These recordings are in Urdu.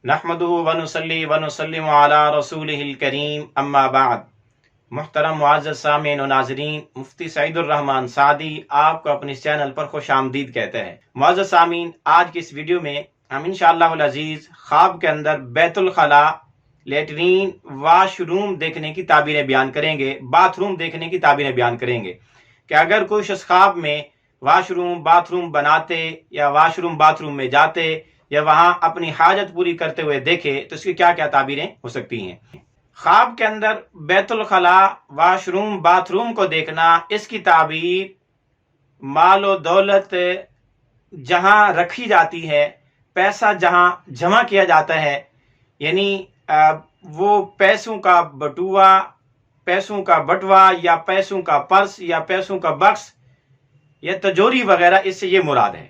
نحمدہ ونصلی ونسلم علی رسولہ الکریم اما بعد۔ محترم معزز سامعین و ناظرین، مفتی سعید الرحمن سعدی آپ کو اپنے اس چینل پر خوش آمدید کہتے ہیں۔ معزز سامعین، آج کی اس ویڈیو میں ہم انشاءاللہ العزیز خواب کے اندر بیت الخلاء، لیٹرین، واش روم دیکھنے کی تعبیریں بیان کریں گے، باتھ روم دیکھنے کی تعبیریں بیان کریں گے کہ اگر کوئی شخص خواب میں واش روم، باتھ روم بناتے یا واش روم، باتھ روم میں جاتے یا وہاں اپنی حاجت پوری کرتے ہوئے دیکھے تو اس کی کیا کیا تعبیریں ہو سکتی ہیں۔ خواب کے اندر بیت الخلاء، واش روم، باتھ روم کو دیکھنا، اس کی تعبیر مال و دولت جہاں رکھی جاتی ہے، پیسہ جہاں جمع کیا جاتا ہے، یعنی وہ پیسوں کا بٹوا یا پیسوں کا پرس یا پیسوں کا بکس یا تجوری وغیرہ، اس سے یہ مراد ہے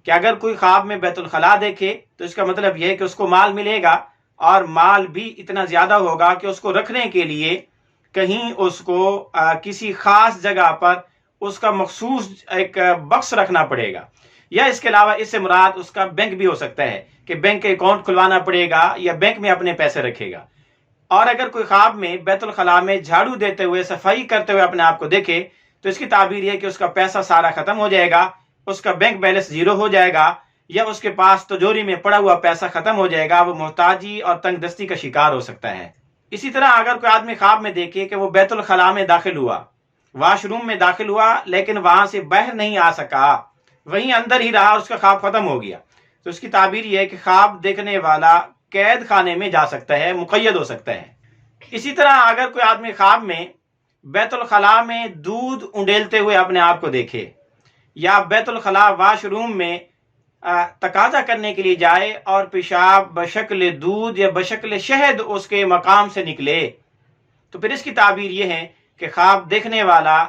کہ اگر کوئی خواب میں بیت الخلاء دیکھے تو اس کا مطلب یہ ہے کہ اس کو مال ملے گا، اور مال بھی اتنا زیادہ ہوگا کہ اس کو رکھنے کے لیے کہیں اس کو کسی خاص جگہ پر اس کا مخصوص ایک بکس رکھنا پڑے گا، یا اس کے علاوہ اس سے مراد اس کا بینک بھی ہو سکتا ہے کہ بینک اکاؤنٹ کھلوانا پڑے گا یا بینک میں اپنے پیسے رکھے گا۔ اور اگر کوئی خواب میں بیت الخلاء میں جھاڑو دیتے ہوئے، صفائی کرتے ہوئے اپنے آپ کو دیکھے تو اس کی تعبیر یہ ہے کہ اس کا پیسہ سارا ختم ہو جائے گا، اس کا بینک بیلنس زیرو ہو جائے گا، یا اس کے پاس تجوری میں پڑا ہوا پیسہ ختم ہو جائے گا، وہ محتاجی اور تنگ دستی کا شکار ہو سکتا ہے۔ اسی طرح اگر کوئی آدمی خواب میں دیکھے کہ وہ بیت الخلاء میں داخل ہوا، واش روم میں داخل ہوا، لیکن وہاں سے باہر نہیں آ سکا، وہیں اندر ہی رہا، اس کا خواب ختم ہو گیا، تو اس کی تعبیر یہ ہے کہ خواب دیکھنے والا قید خانے میں جا سکتا ہے، مقید ہو سکتا ہے۔ اسی طرح اگر کوئی آدمی خواب میں بیت الخلاء میں دودھ انڈیلتے ہوئے اپنے آپ کو دیکھے، یا بیت الخلاء واش روم میں تقاضا کرنے کے لیے جائے اور پیشاب بشکل دودھ یا بشکل شہد اس کے مقام سے نکلے، تو پھر اس کی تعبیر یہ ہے کہ خواب دیکھنے والا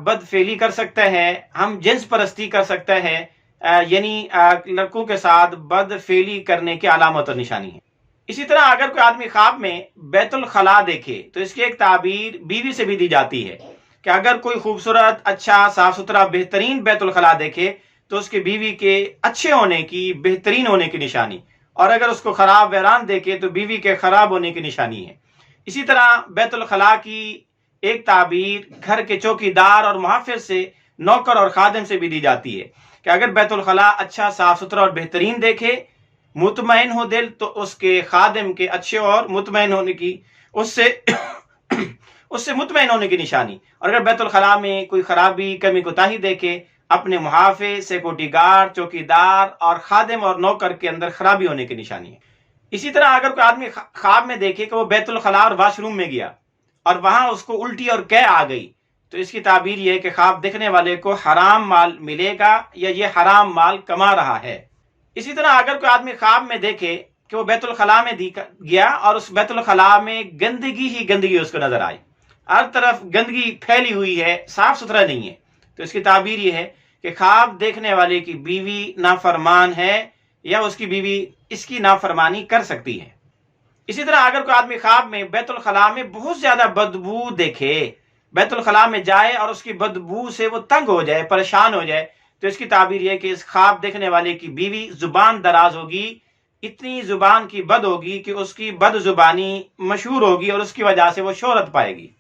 بد فعلی کر سکتا ہے، ہم جنس پرستی کر سکتا ہے، یعنی لڑکوں کے ساتھ بد فعلی کرنے کی علامت اور نشانی ہے۔ اسی طرح اگر کوئی آدمی خواب میں بیت الخلاء دیکھے تو اس کی ایک تعبیر بیوی سے بھی دی جاتی ہے کہ اگر کوئی خوبصورت، اچھا، صاف ستھرا، بہترین بیت الخلاء دیکھے تو اس کے بیوی کے اچھے ہونے کی، بہترین ہونے کی نشانی، اور اگر اس کو خراب ویران دیکھے تو بیوی کے خراب ہونے کی نشانی ہے۔ اسی طرح بیت الخلاء کی ایک تعبیر گھر کے چوکیدار اور محافظ سے، نوکر اور خادم سے بھی دی جاتی ہے کہ اگر بیت الخلاء اچھا، صاف ستھرا اور بہترین دیکھے، مطمئن ہو دل، تو اس کے خادم کے اچھے اور مطمئن ہونے کی، اس سے مطمئن ہونے کی نشانی، اور اگر بیت الخلاء میں کوئی خرابی، کمی کوتاہی دیکھے، اپنے محافظ، سیکورٹی گارڈ، چوکیدار اور خادم اور نوکر کے اندر خرابی ہونے کی نشانی ہے۔ اسی طرح اگر کوئی آدمی خواب میں دیکھے کہ وہ بیت الخلاء اور واش روم میں گیا اور وہاں اس کو الٹی اور قے آ گئی، تو اس کی تعبیر یہ ہے کہ خواب دیکھنے والے کو حرام مال ملے گا یا یہ حرام مال کما رہا ہے۔ اسی طرح اگر کوئی آدمی خواب میں دیکھے کہ وہ بیت الخلاء میں گیا اور اس بیت الخلاء میں گندگی ہی گندگی اس کو نظر آئی، ہر طرف گندگی پھیلی ہوئی ہے، صاف ستھرا نہیں ہے، تو اس کی تعبیر یہ ہے کہ خواب دیکھنے والے کی بیوی نافرمان ہے، یا اس کی بیوی اس کی نافرمانی کر سکتی ہے۔ اسی طرح اگر کوئی آدمی خواب میں بیت الخلاء میں بہت زیادہ بدبو دیکھے، بیت الخلاء میں جائے اور اس کی بدبو سے وہ تنگ ہو جائے، پریشان ہو جائے، تو اس کی تعبیر یہ ہے کہ اس خواب دیکھنے والے کی بیوی زبان دراز ہوگی، اتنی زبان کی بد ہوگی کہ اس کی بد زبانی مشہور ہوگی اور اس کی وجہ سے وہ شہرت پائے گی۔